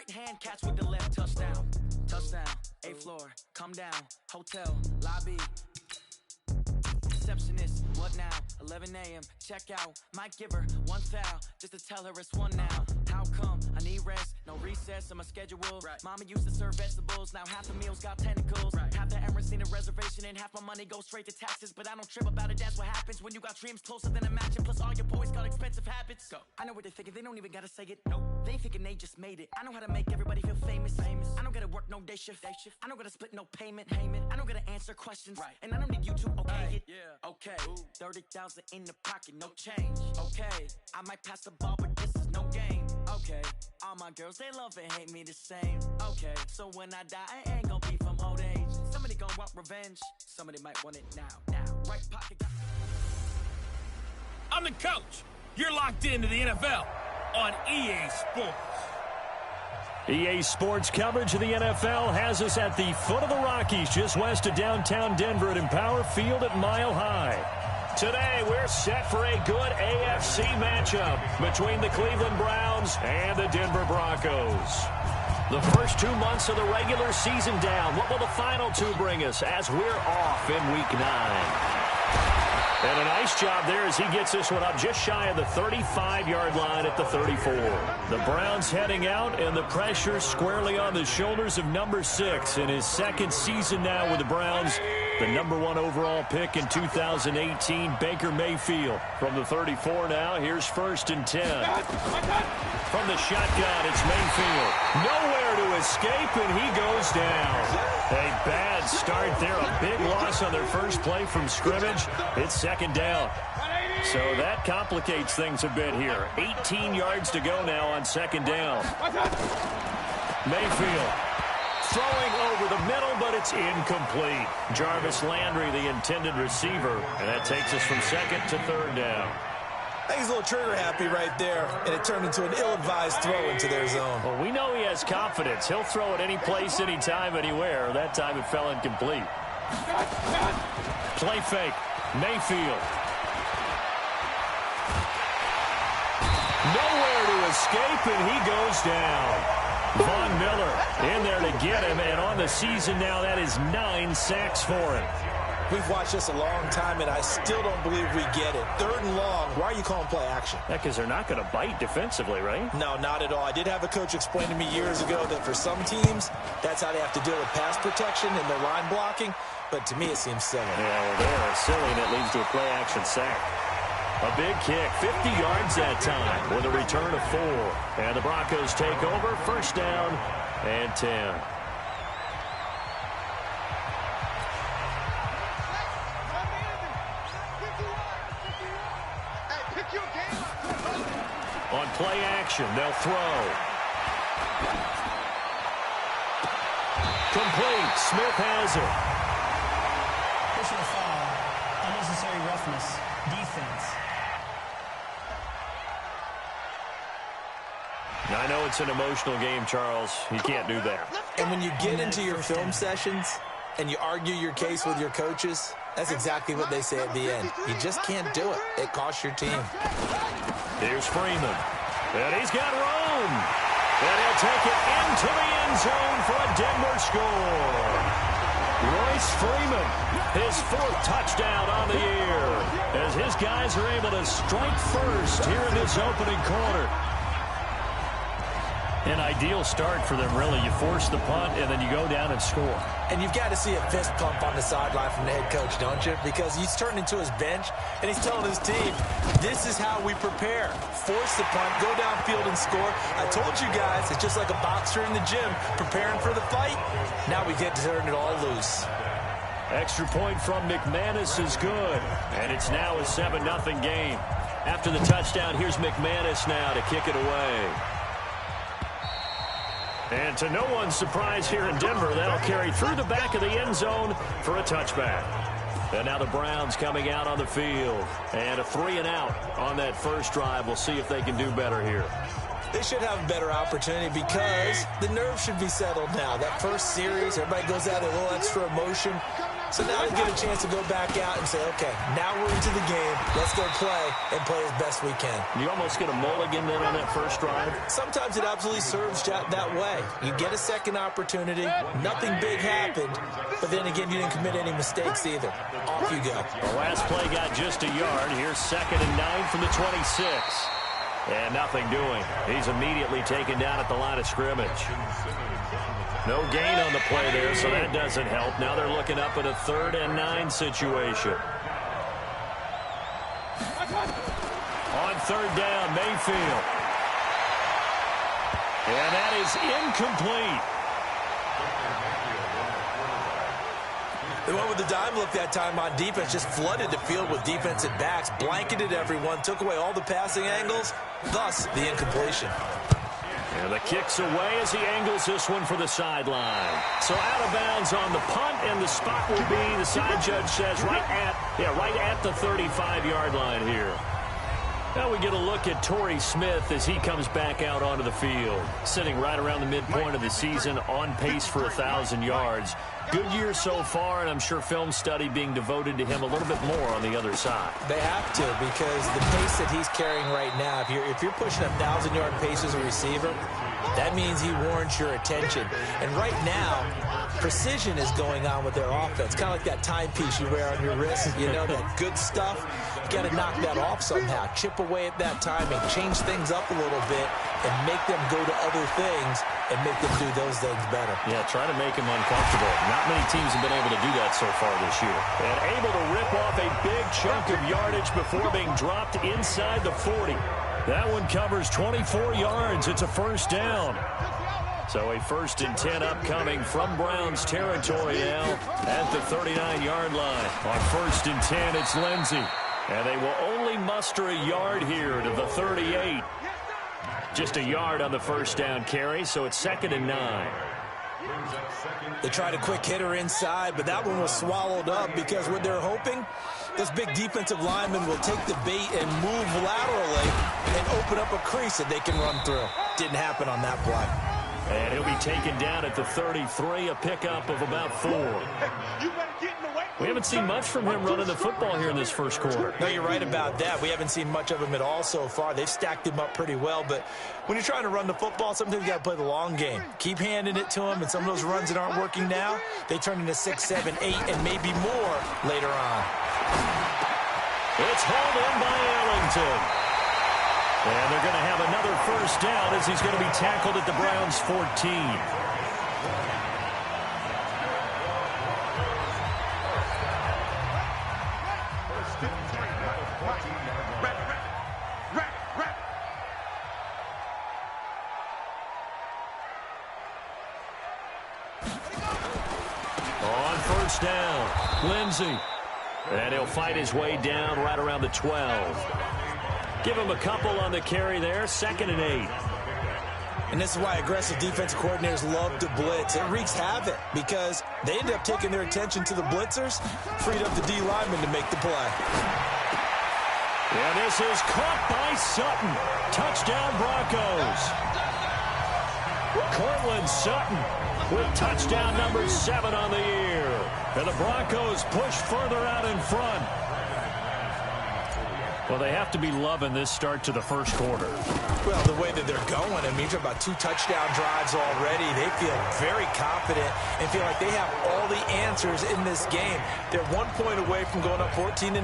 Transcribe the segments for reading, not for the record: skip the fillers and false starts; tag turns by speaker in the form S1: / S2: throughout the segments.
S1: right hand, catch with the left, touchdown. Touchdown, 8th floor, come down, hotel, lobby. Receptionist, what now? 11 a.m., check out. Might give her one foul, just to tell her it's one now. How come? I need rest, no recess on my schedule. Right. Mama used to serve vegetables, now half the meals got tentacles. Right. Half the Emirates need a reservation and half my money goes straight to taxes. But I don't trip about it, that's what happens when you got dreams closer than a match. And plus all your boys got expensive habits. Go. I know what they're thinking, they don't even gotta say it. Nope. They thinking they just made it. I know how to make everybody feel famous. I don't gotta work no day shift. I don't gotta split no payment. I don't gotta answer questions. Right. And I don't need you to okay it. Yeah. Okay. 30,000 in the pocket, no change. Okay. I might pass the ball, but this is no game. Okay. All my girls, they love and hate me the same. Okay. So when I die, I ain't gonna be from old age. Somebody gonna want revenge. Somebody might want it now. Right pocket.
S2: I'm the coach. You're locked into the NFL on EA Sports.
S3: EA Sports coverage of the NFL has us at the foot of the Rockies, just west of downtown Denver at Empower Field at Mile High. Today, we're set for a good AFC matchup between the Cleveland Browns and the Denver Broncos. The first 2 months of the regular season down. What will the final two bring us as we're off in Week 9? And a nice job there as he gets this one up just shy of the 35-yard line at the 34. The Browns heading out, and the pressure squarely on the shoulders of number 6 in his second season now with the Browns. The number 1 overall pick in 2018, Baker Mayfield. From the 34 now, here's 1st and 10. From the shotgun, it's Mayfield. Nowhere to escape, and he goes down. A bad start there, a big loss on their first play from scrimmage. It's 2nd down. So that complicates things a bit here. 18 yards to go now on 2nd down. Mayfield throwing over the middle, but it's incomplete. Jarvis Landry, the intended receiver, and that takes us from 2nd to 3rd down.
S4: I think he's a little trigger happy right there, and it turned into an ill-advised throw into their zone.
S3: Well, we know he has confidence. He'll throw it any place, anytime, anywhere. That time it fell incomplete. Play fake. Mayfield. Nowhere to escape, and he goes down. Von Miller in there to get him, and on the season now, that is 9 sacks for him.
S4: We've watched this a long time, and I still don't believe we get it. 3rd and long. Why are you calling play action?
S3: Yeah, because they're not going to bite defensively, right?
S4: No, not at all. I did have a coach explain to me years ago that for some teams, that's how they have to deal with pass protection and their line blocking. But to me, it seems silly.
S3: Yeah, well, they're silly, and it leads to a play action sack. A big kick, 50 yards that time with a return of 4. And the Broncos take over, 1st down and 10. On play action, they'll throw. Complete. Smith has it.
S5: Personal foul. Unnecessary roughness. Defense.
S3: I know it's an emotional game, Charles. You can't do that.
S4: And when you get into your film sessions and you argue your case with your coaches, that's exactly what they say at the end. You just can't do it. It costs your team.
S3: Here's Freeman. And he's got room. And he'll take it into the end zone for a Denver score. Royce Freeman, his 4th touchdown on the year, as his guys are able to strike first here in this opening quarter. An ideal start for them, really. You force the punt, and then you go down and score.
S4: And you've got to see a fist pump on the sideline from the head coach, don't you? Because he's turned into his bench, and he's telling his team, this is how we prepare. Force the punt, go downfield and score. I told you guys, it's just like a boxer in the gym, preparing for the fight. Now we get to turn it all loose.
S3: Extra point from McManus is good, and it's now a 7-0 game. After the touchdown, here's McManus now to kick it away. And to no one's surprise here in Denver, that'll carry through the back of the end zone for a touchback. And now the Browns coming out on the field. And a 3-and-out on that first drive. We'll see if they can do better here.
S4: They should have a better opportunity because the nerves should be settled now. That first series, everybody goes out a little extra emotion. So now they get a chance to go back out and say, okay, now we're into the game. Let's go play and play as best we can.
S3: You almost get a mulligan then on that first drive?
S4: Sometimes it absolutely serves that way. You get a second opportunity. Nothing big happened. But then again, you didn't commit any mistakes either. Off you go.
S3: The last play got just a yard. Here's 2nd and 9 from the 26. And nothing doing. He's immediately taken down at the line of scrimmage. No gain on the play there, so that doesn't help. Now they're looking up at a 3rd and 9 situation. On 3rd down, Mayfield. And that is incomplete.
S4: They went with the dime look that time on defense, just flooded the field with defensive backs, blanketed everyone, took away all the passing angles, thus the incompletion.
S3: And the kick's away as he angles this one for the sideline. So out of bounds on the punt, and the spot will be, the side judge says, right at the 35-yard line here. Now we get a look at Torrey Smith as he comes back out onto the field. Sitting right around the midpoint of the season, on pace for 1,000 yards. Good year so far, and I'm sure film study being devoted to him a little bit more on the other side.
S4: They have to, because the pace that he's carrying right now, if you're pushing 1,000-yard pace as a receiver, that means he warrants your attention. And right now, precision is going on with their offense. Kind of like that timepiece you wear on your wrist, you know, that good stuff. You got to knock that off somehow. Chip away at that timing, change things up a little bit, and make them go to other things and make them do those things better.
S3: Yeah, try to make him uncomfortable. Not many teams have been able to do that so far this year. And able to rip off a big chunk of yardage before being dropped inside the 40. That one covers 24 yards. It's a 1st down. So a 1st and 10 upcoming from Browns territory now at the 39-yard line. On 1st and 10, it's Lindsey. And they will only muster a yard here to the 38. Just a yard on the 1st down carry, so it's 2nd and 9.
S4: They tried a quick hitter inside, but that one was swallowed up because what they're hoping, this big defensive lineman will take the bait and move laterally and open up a crease that they can run through. Didn't happen on that play.
S3: And he'll be taken down at the 33, a pickup of about 4. We haven't seen much from him running the football here in this first quarter.
S4: No, you're right about that. We haven't seen much of him at all so far. They've stacked him up pretty well, but when you're trying to run the football, sometimes you got to play the long game. Keep handing it to him, and some of those runs that aren't working now, they turn into 6, 7, 8, and maybe more later on.
S3: It's hauled in by Ellington. And they're going to have another 1st down as he's going to be tackled at the Browns' 14. On 1st down, Lindsey. And he'll fight his way down right around the 12. Give him a couple on the carry there, 2nd and 8.
S4: And this is why aggressive defensive coordinators love to blitz. It wreaks havoc because they end up taking their attention to the blitzers, freed up the D lineman to make the play.
S3: And this is caught by Sutton. Touchdown Broncos. Cortland Sutton with touchdown number 7 on the year. And the Broncos push further out in front. Well, they have to be loving this start to the first quarter.
S4: Well, the way that they're going, I mean, you're talking about 2 touchdown drives already. They feel very confident and feel like they have all the answers in this game. They're 1 point away from going up 14-0.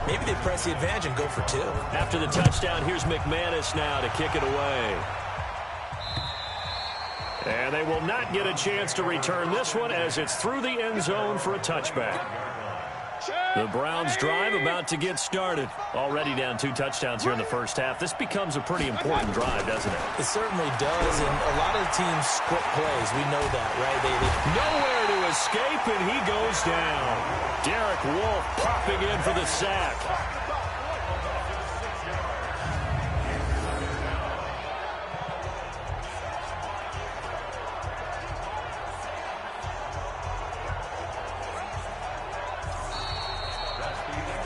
S4: Maybe they press the advantage and go for 2.
S3: After the touchdown, here's McManus now to kick it away. And they will not get a chance to return this one as it's through the end zone for a touchback. The Browns drive about to get started. Already down 2 touchdowns here in the first half. This becomes a pretty important drive, doesn't it?
S4: It certainly does, and a lot of teams split plays. We know that, right? They
S3: nowhere to escape, and he goes down. Derek Wolfe popping in for the sack.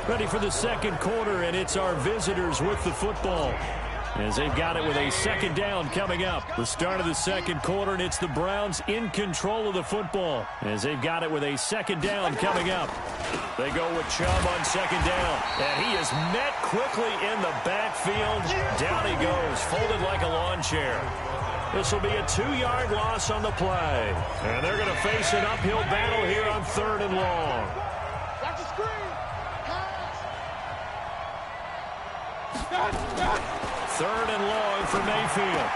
S3: Ready for the second quarter, and it's our visitors with the football. as they've got it with a second down coming up. The start of the second quarter, and it's the Browns in control of the football as they've got it with a second down coming up. They go with Chubb on second down, and he is met quickly in the backfield. Down he goes, folded like a lawn chair. This will be a 2-yard loss on the play, and they're going to face an uphill battle here on 3rd and long.
S6: Watch the screen.
S3: 3rd and long for Mayfield.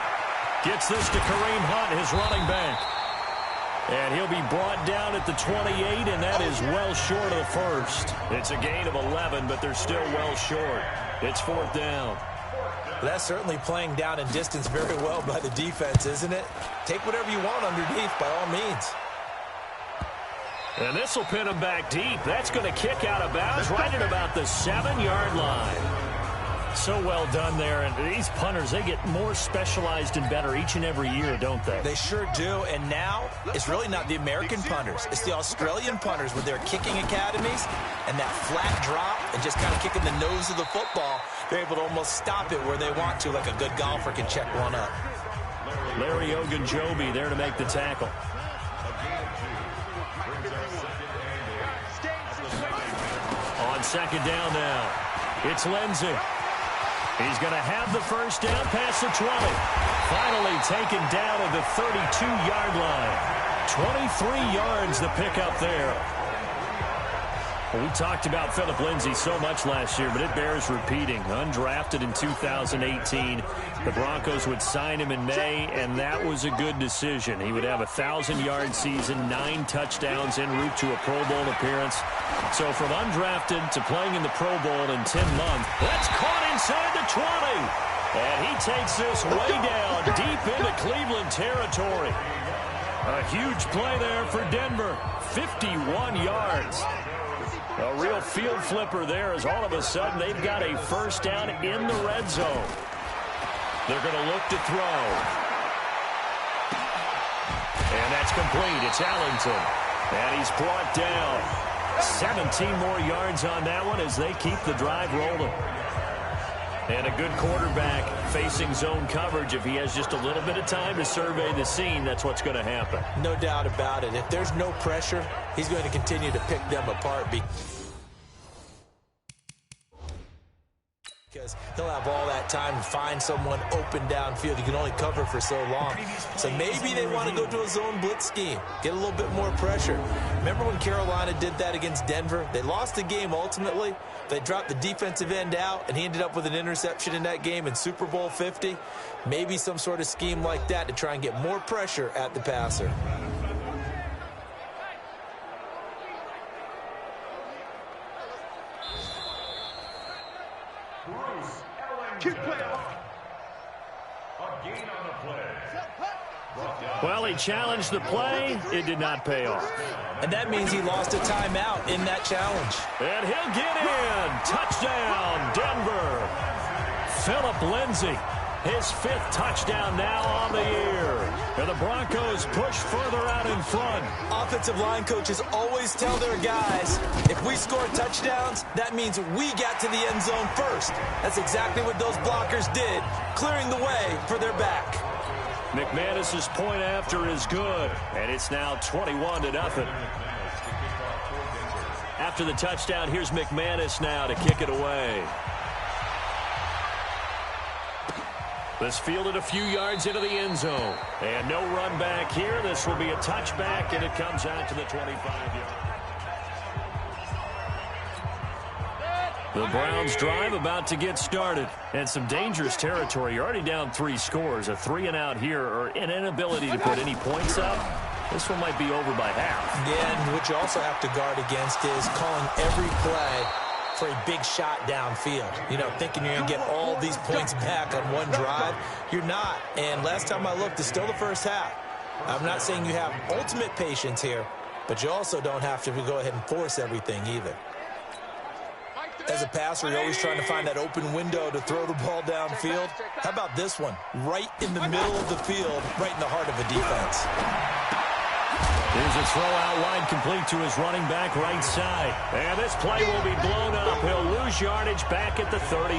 S3: Gets this to Kareem Hunt, his running back. And he'll be brought down at the 28, and that is well short of the first. It's a gain of 11, but they're still well short. It's 4th down.
S4: That's certainly playing down in distance very well by the defense, isn't it? Take whatever you want underneath, by all means.
S3: And this will pin him back deep. That's going to kick out of bounds right at about the 7-yard line. So well done there. And these punters, they get more specialized and better each and every year, don't they?
S4: They sure do. And now it's really not the American punters. It's the Australian punters with their kicking academies and that flat drop and just kind of kicking the nose of the football. They're able to almost stop it where they want to, like a good golfer can check one up.
S3: Larry Ogunjobi there to make the tackle. On second down now, it's Lindsey. He's going to have the first down past the 20. Finally taken down at the 32-yard line. 23 yards the pickup there. Well, we talked about Philip Lindsay so much last year, but it bears repeating. Undrafted in 2018. The Broncos would sign him in May, and that was a good decision. He would have a 1,000-yard season, 9 touchdowns en route to a Pro Bowl appearance. So from undrafted to playing in the Pro Bowl in 10 months, that's caught inside the 20. And he takes this way down deep into Cleveland territory. A huge play there for Denver. 51 yards. A real field flipper there as all of a sudden they've got a first down in the red zone. They're going to look to throw. And that's complete. It's Allington. And he's brought down. 17 more yards on that one as they keep the drive rolling. And a good quarterback facing zone coverage. If he has just a little bit of time to survey the scene, that's what's going to happen.
S4: No doubt about it. If there's no pressure, he's going to continue to pick them apart because he'll have all that time to find someone open downfield. You can only cover for so long. So maybe they want to go to a zone blitz scheme, get a little bit more pressure. Remember when Carolina did that against Denver? They lost the game ultimately. They dropped the defensive end out, and he ended up with an interception in that game in Super Bowl 50. Maybe some sort of scheme like that to try and get more pressure at the passer.
S3: Well, he challenged the play. It did not pay off.
S4: And that means he lost a timeout in that challenge.
S3: And he'll get in. Touchdown, Denver. Philip Lindsay, his 5th touchdown now on the year. And the Broncos push further out in front.
S4: Offensive line coaches always tell their guys, if we score touchdowns, that means we got to the end zone first. That's exactly what those blockers did, clearing the way for their back.
S3: McManus's point after is good, and it's now 21-0. After the touchdown, here's McManus now to kick it away. This fielded a few yards into the end zone. And no run back here. This will be a touchback, and it comes out to the 25-yard. The Browns drive about to get started. And some dangerous territory. You're already down 3 scores. A 3-and-out here, or an inability to put any points up. This one might be over by half.
S4: Yeah, and what you also have to guard against is calling every play for a big shot downfield. You know, thinking you're going to get all these points back on one drive. You're not. And last time I looked, it's still the first half. I'm not saying you have ultimate patience here, but you also don't have to go ahead and force everything either. As a passer, you're always trying to find that open window to throw the ball downfield. How about this one? Right in the middle of the field, right in the heart of a defense.
S3: Here's a throw out wide, complete to his running back right side. And this play will be blown up. He'll lose yardage back at the 38.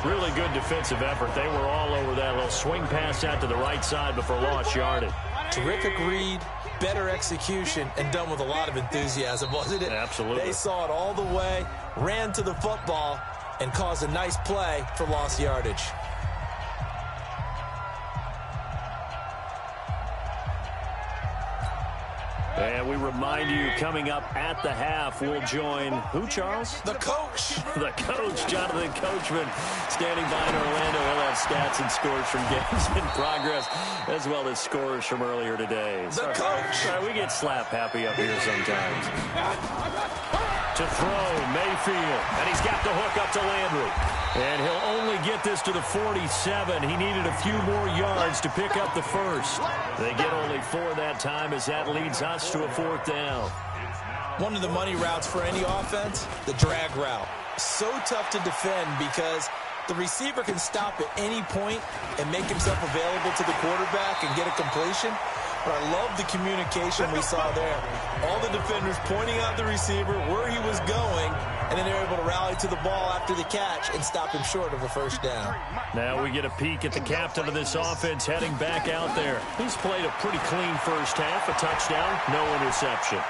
S3: Really good defensive effort. They were all over that little swing pass out to the right side before lost yardage.
S4: Terrific read, better execution, and done with a lot of enthusiasm, wasn't it?
S3: Absolutely.
S4: They saw it all the way, ran to the football, and caused a nice play for lost yardage.
S3: And we remind you, coming up at the half, we'll join who, Charles?
S4: The coach.
S3: The coach, Jonathan Coachman, standing by in Orlando. He'll have stats and scores from games in progress, as well as scores from earlier today.
S4: The coach.
S3: Sorry, we get slap happy up here sometimes. To throw, Mayfield, and he's got the hook up to Landry. And he'll only get this to the 47. He needed a few more yards to pick up the first. They get only 4 that time as that leads us to a 4th down.
S4: One of the money routes for any offense, the drag route. So tough to defend because the receiver can stop at any point and make himself available to the quarterback and get a completion. But I love the communication we saw there. All the defenders pointing out the receiver, where he was going, and then they're able to rally to the ball after the catch and stop him short of a first down.
S3: Now we get a peek at the captain of this offense heading back out there. He's played a pretty clean first half, a touchdown, no interceptions.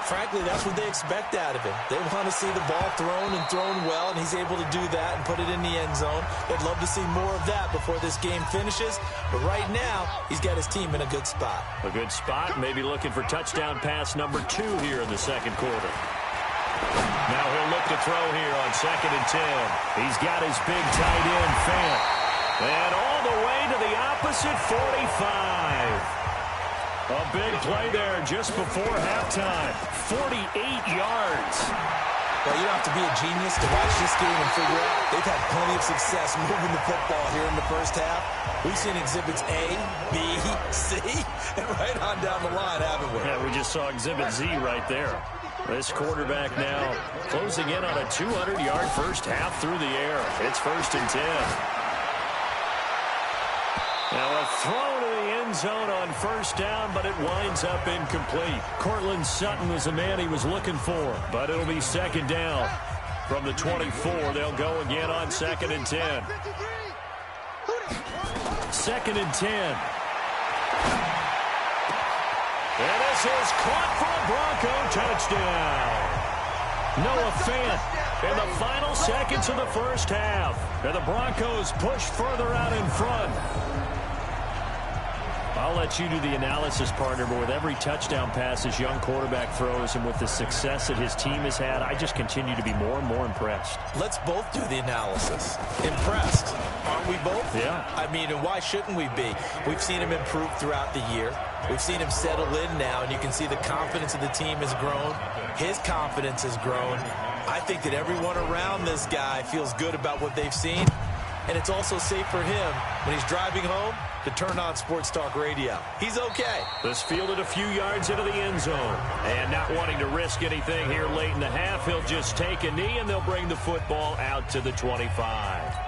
S4: Frankly, that's what they expect out of him. They want to see the ball thrown and thrown well, and he's able to do that and put it in the end zone. They'd love to see more of that before this game finishes. But right now, he's got his team in a good spot.
S3: A good spot, maybe looking for touchdown pass number 2 here in the second quarter. Now he'll look to throw here on 2nd and 10. He's got his big tight end, Fant. And all the way to the opposite 45. A big play there just before halftime. 48 yards.
S4: Well, you don't have to be a genius to watch this game and figure out they've had plenty of success moving the football here in the first half. We've seen exhibits A, B, C, and right on down the line, haven't we?
S3: Yeah, we just saw exhibit Z right there. This quarterback now closing in on a 200-yard first half through the air. It's 1st and 10. Now a throw to the end zone on 1st down, but it winds up incomplete. Cortland Sutton was the man he was looking for, but it'll be 2nd down. From the 24, they'll go again on 2nd and 10. 2nd and 10. And this is caught for a Bronco touchdown. Noah Fant in the final seconds of the first half. And the Broncos push further out in front. I'll let you do the analysis, partner, but with every touchdown pass this young quarterback throws and with the success that his team has had, I just continue to be more and more impressed.
S4: Let's both do the analysis. Impressed. Aren't we both?
S3: Yeah.
S4: I mean, and why shouldn't we be? We've seen him improve throughout the year. We've seen him settle in now, and you can see the confidence of the team has grown. His confidence has grown. I think that everyone around this guy feels good about what they've seen, and it's also safe for him when he's driving home to turn on Sports Talk Radio. He's okay.
S3: This fielded a few yards into the end zone. And not wanting to risk anything here late in the half, he'll just take a knee, and they'll bring the football out to the 25.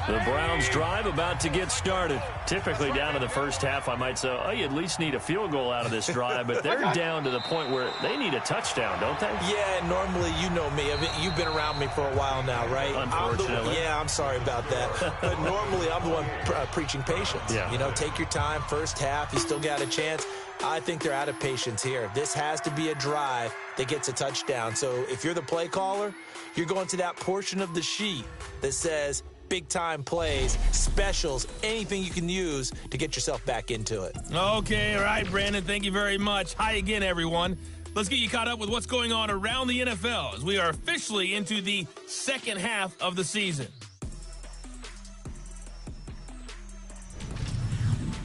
S3: The Browns drive about to get started. Typically down to the first half, I might say, oh, you at least need a field goal out of this drive, but they're down to the point where they need a touchdown, don't they?
S4: Yeah, normally, you know me. You've been around me for a while now, right?
S3: Unfortunately.
S4: I'm sorry about that. But normally, I'm the one preaching patience.
S3: Yeah.
S4: You know, take your time. First half, you still got a chance. I think they're out of patience here. This has to be a drive that gets a touchdown. So if you're the play caller, you're going to that portion of the sheet that says big-time plays, specials, anything you can use to get yourself back into it.
S2: Okay, all right, Brandon, thank you very much. Hi again, everyone. Let's get you caught up with what's going on around the NFL as we are officially into the second half of the season.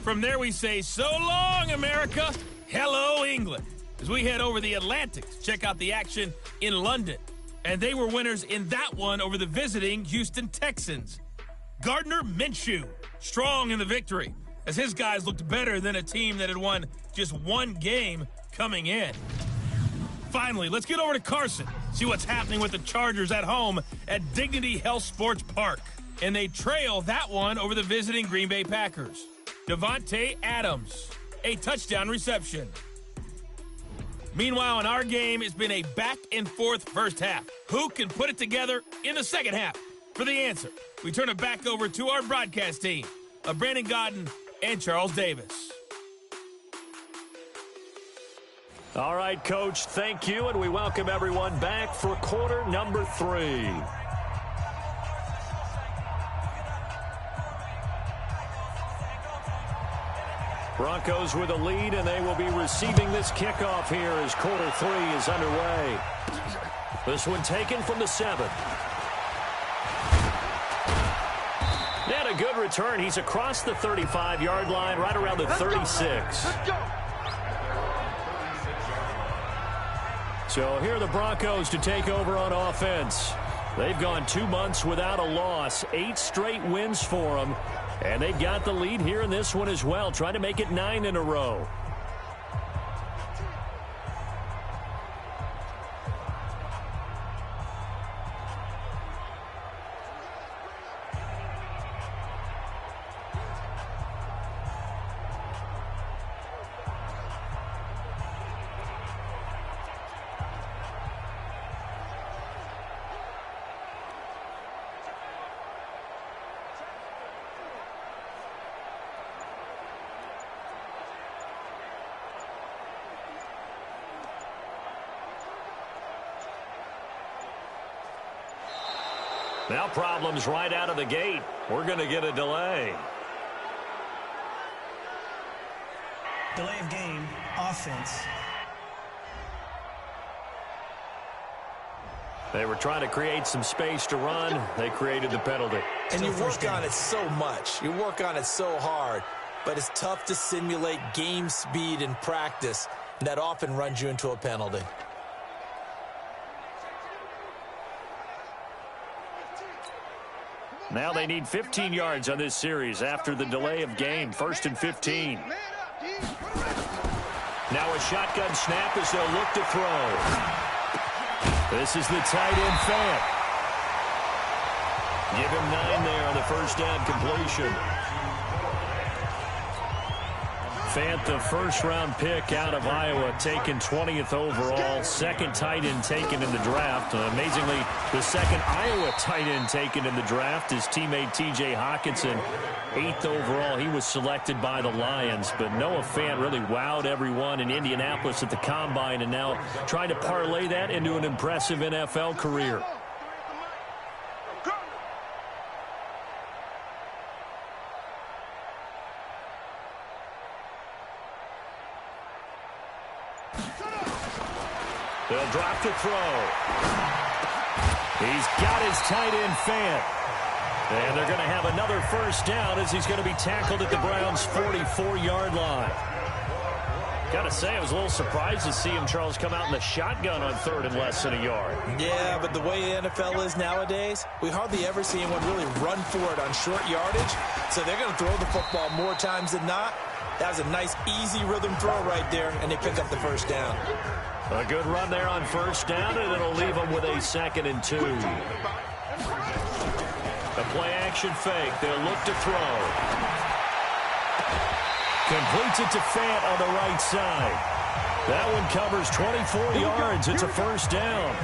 S2: From there, we say, so long, America. Hello, England. As we head over the Atlantic to check out the action in London. And they were winners in that one over the visiting Houston Texans. Gardner Minshew, strong in the victory, as his guys looked better than a team that had won just one game coming in. Finally, let's get over to Carson, see what's happening with the Chargers at home at Dignity Health Sports Park. And they trail that one over the visiting Green Bay Packers. Devontae Adams, a touchdown reception. Meanwhile, in our game, it's been a back-and-forth first half. Who can put it together in the second half? For the answer, we turn it back over to our broadcast team of Brandon Godden and Charles Davis.
S3: All right, Coach, thank you, and we welcome everyone back for quarter number 3. Broncos with a lead, and they will be receiving this kickoff here as quarter 3 is underway. This one taken from the 7. And a good return. He's across the 35-yard line, right around the 36. So here are the Broncos to take over on offense. They've gone 2 months without a loss, 8 straight wins for them. And they've got the lead here in this one as well, trying to make it 9 in a row. Now problems right out of the gate. We're going to get a delay.
S5: Delay of game, offense.
S3: They were trying to create some space to run. They created the penalty.
S4: And you work on it so much. You work on it so hard. But it's tough to simulate game speed in practice. And that often runs you into a penalty.
S3: Now they need 15 yards on this series after the delay of game. 1st and 15. Now a shotgun snap as they'll look to throw. This is the tight end Fant. Give him 9 there on the first down completion. Fant, the first-round pick out of Iowa, taken 20th overall, second tight end taken in the draft. Amazingly, the second Iowa tight end taken in the draft is teammate T.J. Hawkinson, 8th overall. He was selected by the Lions, but Noah Fant really wowed everyone in Indianapolis at the Combine and now trying to parlay that into an impressive NFL career. They'll drop to throw. He's got his tight end Fant. And they're going to have another first down as he's going to be tackled at the Browns' 44-yard line. Got to say, I was a little surprised to see him, Charles, come out in the shotgun on 3rd and less than a yard.
S4: Yeah, but the way the NFL is nowadays, we hardly ever see anyone really run for it on short yardage. So they're going to throw the football more times than not. That was a nice, easy rhythm throw right there, and they pick up the first down.
S3: A good run there on first down, and it'll leave them with a 2nd and 2. A play-action fake. They'll look to throw. Completes it to Fant on the right side. That one covers 24 yards. It's a first down.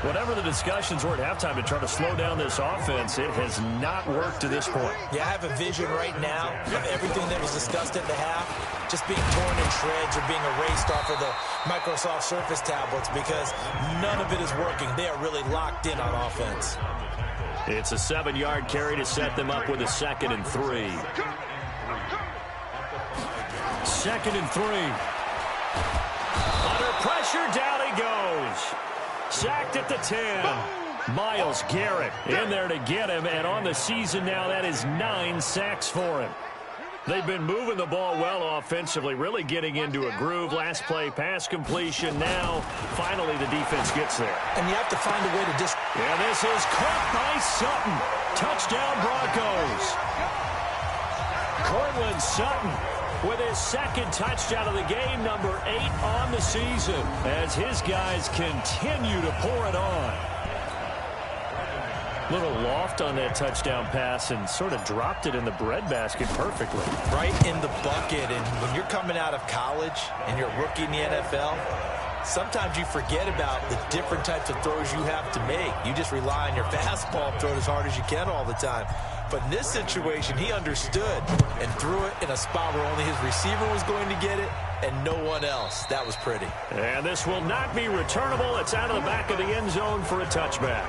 S3: Whatever the discussions were at halftime to try to slow down this offense, it has not worked to this point.
S4: Yeah, I have a vision right now of everything that was discussed at the half just being torn in shreds or being erased off of the Microsoft Surface tablets because none of it is working. They are really locked in on offense.
S3: It's a 7-yard carry to set them up with a 2nd and 3. 2nd and 3. Under pressure, down he goes. Sacked at the 10. Myles Garrett in there to get him, and on the season now, that is 9 sacks for him. They've been moving the ball well offensively, really getting into a groove. Last play, pass completion. Now, finally, the defense gets there.
S4: And you have to find a way to just...
S3: Yeah, this is caught by Sutton. Touchdown, Broncos. Cortland Sutton with his 2nd touchdown of the game, number 8 on the season, as his guys continue to pour it on. Little loft on that touchdown pass and sort of dropped it in the breadbasket perfectly.
S4: Right in the bucket. And when you're coming out of college and you're a rookie in the NFL, sometimes you forget about the different types of throws you have to make. You just rely on your fastball and throw it as hard as you can all the time. But in this situation, he understood and threw it in a spot where only his receiver was going to get it and no one else. That was pretty.
S3: And this will not be returnable. It's out of the back of the end zone for a touchback.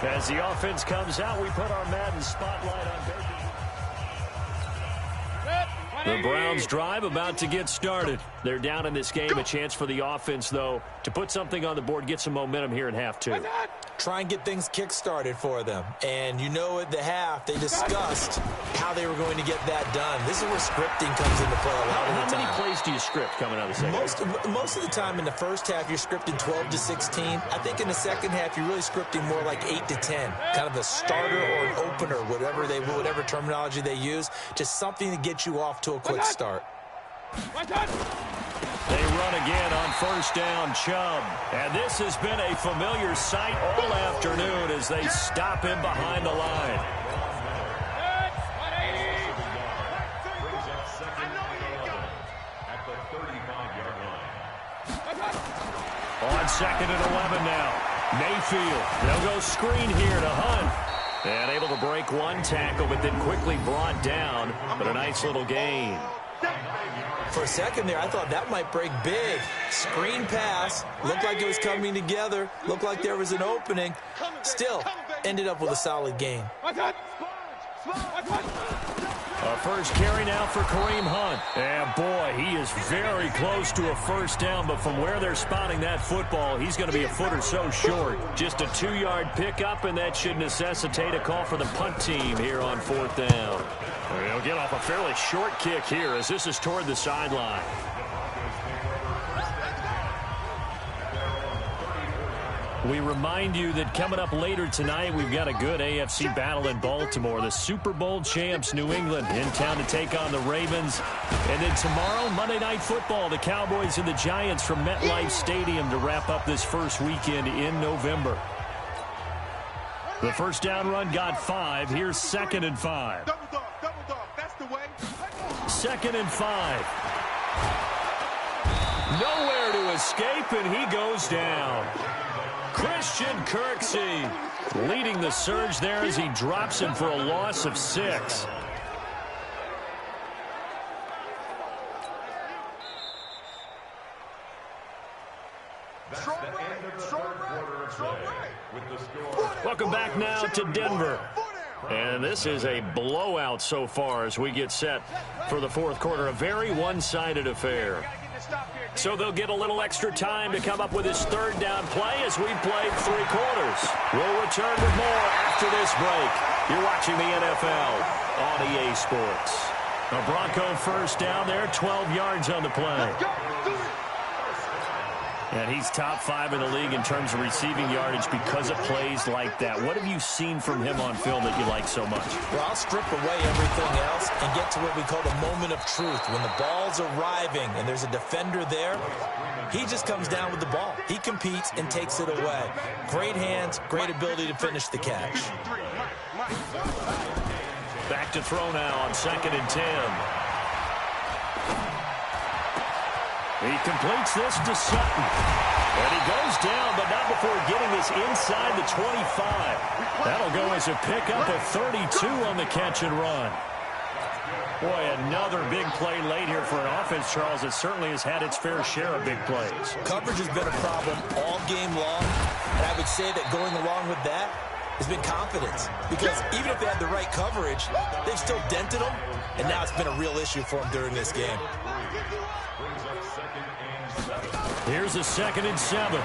S3: As the offense comes out, we put our Madden spotlight on Baker. The Browns drive about to get started. They're down in this game. A chance for the offense, though, to put something on the board, get some momentum here in half two.
S4: Try and get things kick-started for them. And you know at the half, they discussed how they were going to get that done. This is where scripting comes into play a lot of the time.
S3: How many plays do you script coming out of the second?
S4: Most of the time in the first half, you're scripting 12 to 16. I think in the second half, you're really scripting more like 8 to 10. Kind of a starter or an opener, whatever terminology they use. Just something to get you off to a quick start.
S3: They run again on first down, Chubb. And this has been a familiar sight all afternoon as they stop him behind the line. On second and 11 now. Mayfield. They'll go screen here to Hunt. And able to break one tackle, but then quickly brought down. But a nice little gain.
S4: For a second there, I thought that might break big. Screen pass. Looked like it was coming together. Looked like there was an opening. Still, ended up with a solid gain.
S3: A first carry now for Kareem Hunt. And boy, he is very close to a first down, but from where they're spotting that football, he's going to be a foot or so short. Just a 2-yard pickup, and that should necessitate a call for the punt team here on fourth down. They'll get off a fairly short kick here as this is toward the sideline. We remind you that coming up later tonight, we've got a good AFC battle in Baltimore. The Super Bowl champs, New England, in town to take on the Ravens. And then tomorrow, Monday Night Football, the Cowboys and the Giants from MetLife Stadium to wrap up this first weekend in November. The first down run got 5. Here's 2nd and 5.
S6: Double dog, that's the way.
S3: 2nd and 5. Nowhere to escape, and he goes down. Christian Kirksey leading the surge there as he drops him for a loss of 6. Welcome back now to Denver. And this is a blowout so far as we get set for the fourth quarter. A very one-sided affair. So they'll get a little extra time to come up with his third down play as we've played 3 quarters. We'll return with more after this break. You're watching the NFL on EA Sports. A Bronco first down there, 12 yards on the play. And he's top 5 in the league in terms of receiving yardage because of plays like that. What have you seen from him on film that you like so much?
S4: Well, I'll strip away everything else and get to what we call the moment of truth. When the ball's arriving and there's a defender there, he just comes down with the ball. He competes and takes it away. Great hands, great ability to finish the catch.
S3: Back to throw now on 2nd and 10. He completes this to Sutton. And he goes down, but not before getting this inside the 25. That'll go as a pickup of 32 on the catch and run. Boy, another big play late here for an offense, Charles, that certainly has had its fair share of big plays.
S4: Coverage has been a problem all game long. And I would say that going along with that has been confidence. Because even if they had the right coverage, they've still dented them. And now it's been a real issue for them during this game.
S3: Here's a 2nd and 7.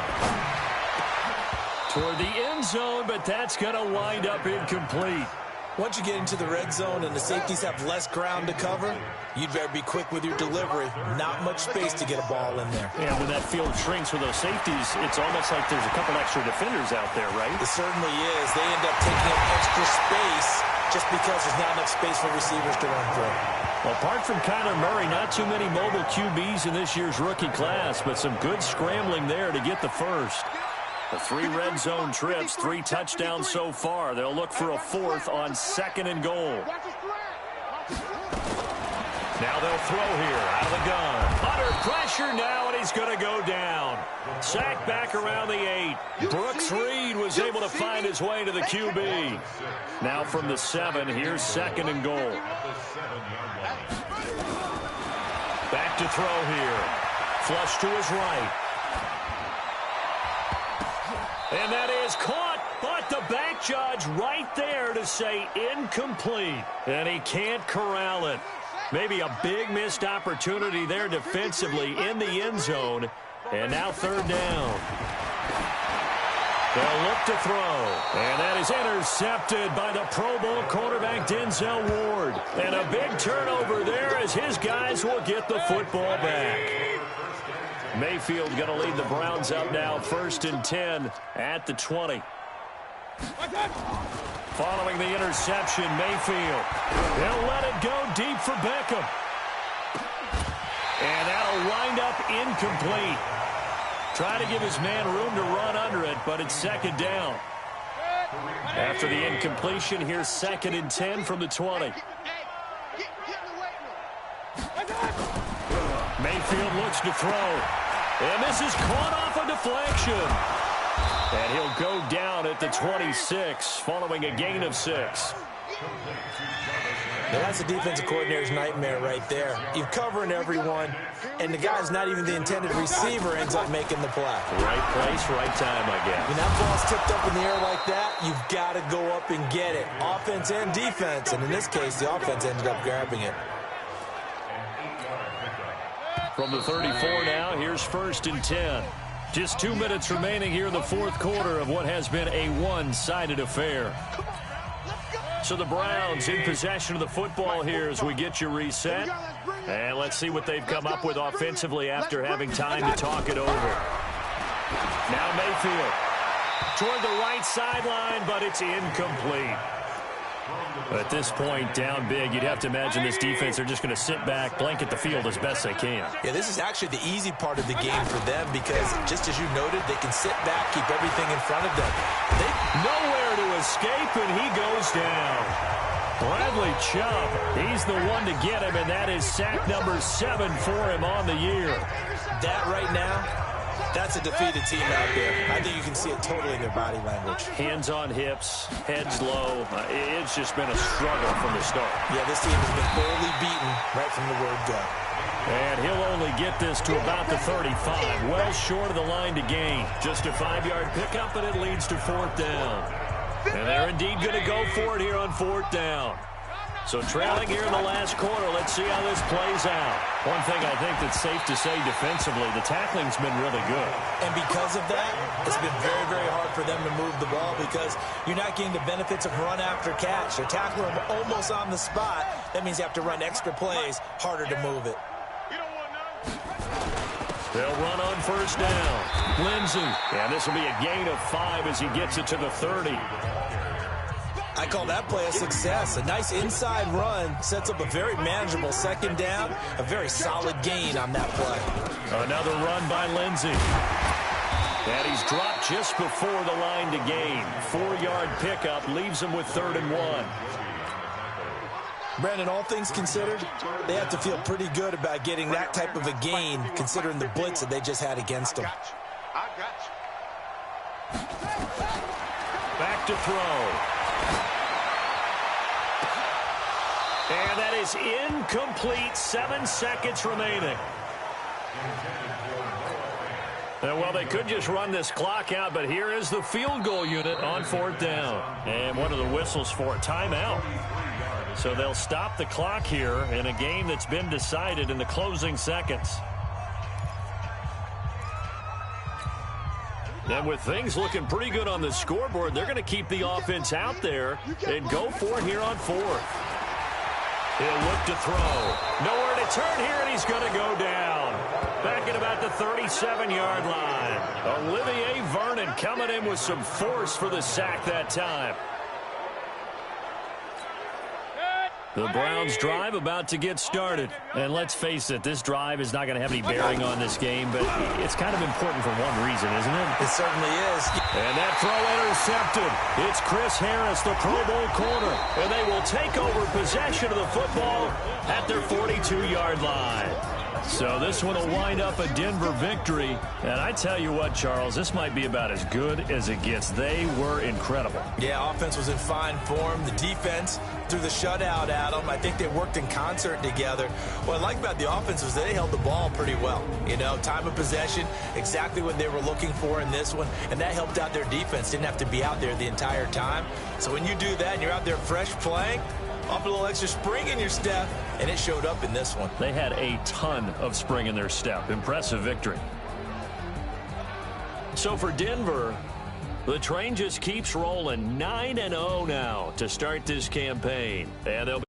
S3: Toward the end zone, but that's going to wind up incomplete.
S4: Once you get into the red zone and the safeties have less ground to cover, you'd better be quick with your delivery. Not much space to get a ball in there.
S3: Yeah, when that field shrinks with those safeties, it's almost like there's a couple extra defenders out there, right?
S4: It certainly is. They end up taking up extra space just because there's not enough space for receivers to run through.
S3: Well, apart from Kyler Murray, not too many mobile QBs in this year's rookie class, but some good scrambling there to get the first. The 3 red zone trips, 3 touchdowns so far. They'll look for a 4th on 2nd and goal. Now they'll throw here out of the gun. Under pressure now, and he's going to go down. Sack back around the 8. Brooks Reed was able to find his way to the QB. Now from the 7, here's 2nd and goal. Back to throw here. Flush to his right. And that is caught, but the back judge right there to say incomplete. And he can't corral it. Maybe a big missed opportunity there defensively in the end zone. And now 3rd down. They'll look to throw. And that is intercepted by the Pro Bowl quarterback Denzel Ward. And a big turnover there as his guys will get the football back. Mayfield going to lead the Browns up now, 1st and 10 at the 20. Following the interception, Mayfield. They'll let it go deep for Beckham. And that'll wind up incomplete. Try to give his man room to run under it, but it's 2nd down. After the incompletion, here's 2nd and 10 from the 20. Mayfield looks to throw. And this is caught off a deflection. And he'll go down at the 26 following a gain of 6.
S4: Now that's a defensive coordinator's nightmare right there. You're covering everyone, and the guy's not even the intended receiver ends up making the play.
S3: Right place, right time, I guess.
S4: When that ball's tipped up in the air like that, you've got to go up and get it. Offense and defense, and in this case, the offense ended up grabbing it.
S3: From the 34 now, here's 1st and 10. Just 2 minutes remaining here in the 4th quarter of what has been a one-sided affair. So the Browns in possession of the football here as we get you reset. And let's see what they've come up with offensively after having time to talk it over. Now Mayfield toward the right sideline, but it's incomplete. At this point, down big, you'd have to imagine this defense are just going to sit back, blanket the field as best they can.
S4: Yeah, this is actually the easy part of the game for them because, just as you noted, they can sit back, keep everything in front of them.
S3: Nowhere to escape, and he goes down. Bradley Chubb, he's the one to get him, and that is sack number 7 for him on the year.
S4: That right now, that's a defeated team out there. I think you can see it totally in their body language.
S3: Hands on hips, heads low. It's just been a struggle from the start.
S4: Yeah, this team has been thoroughly beaten right from the word go.
S3: And he'll only get this to about the 35. Well short of the line to gain. Just a 5-yard pickup, and it leads to 4th down. And they're indeed going to go for it here on 4th down. So trailing here in the last quarter, let's see how this plays out. One thing I think that's safe to say defensively, the tackling's been really good.
S4: And because of that, it's been very, very hard for them to move the ball because you're not getting the benefits of run after catch. They're tackling them almost on the spot. That means you have to run extra plays, harder to move it.
S3: They'll run on 1st down. Lindsey. And this will be a gain of 5 as he gets it to the 30.
S4: I call that play a success. A nice inside run sets up a very manageable 2nd down. A very solid gain on that play.
S3: Another run by Lindsey. And he's dropped just before the line to gain. 4-yard pickup leaves him with 3rd and 1.
S4: Brandon, all things considered, they have to feel pretty good about getting that type of a gain considering the blitz that they just had against them.
S6: I got you.
S3: Back to throw. And that is incomplete. 7 seconds remaining. And well, they could just run this clock out, but here is the field goal unit on 4th down. And one of the whistles for a timeout. So they'll stop the clock here in a game that's been decided in the closing seconds. And with things looking pretty good on the scoreboard, they're going to keep the offense out there and go for it here on 4th. He'll look to throw. Nowhere to turn here, and he's going to go down. Back at about the 37-yard line. Olivier Vernon coming in with some force for the sack that time. The Browns drive about to get started. And let's face it, this drive is not going to have any bearing on this game, but it's kind of important for one reason, isn't it?
S4: It certainly is.
S3: And that throw intercepted. It's Chris Harris, the Pro Bowl corner. And they will take over possession of the football at their 42-yard line. So this one will wind up a Denver victory. And I tell you what, Charles, this might be about as good as it gets. They were incredible.
S4: Yeah, offense was in fine form. The defense threw the shutout at them. I think they worked in concert together. What I like about the offense was they held the ball pretty well. You know, time of possession, exactly what they were looking for in this one. And that helped out their defense. Didn't have to be out there the entire time. So when you do that and you're out there fresh playing, up a little extra spring in your step, and it showed up in this one.
S3: They had a ton of spring in their step. Impressive victory. So for Denver, the train just keeps rolling. 9-0 now to start this campaign. And they'll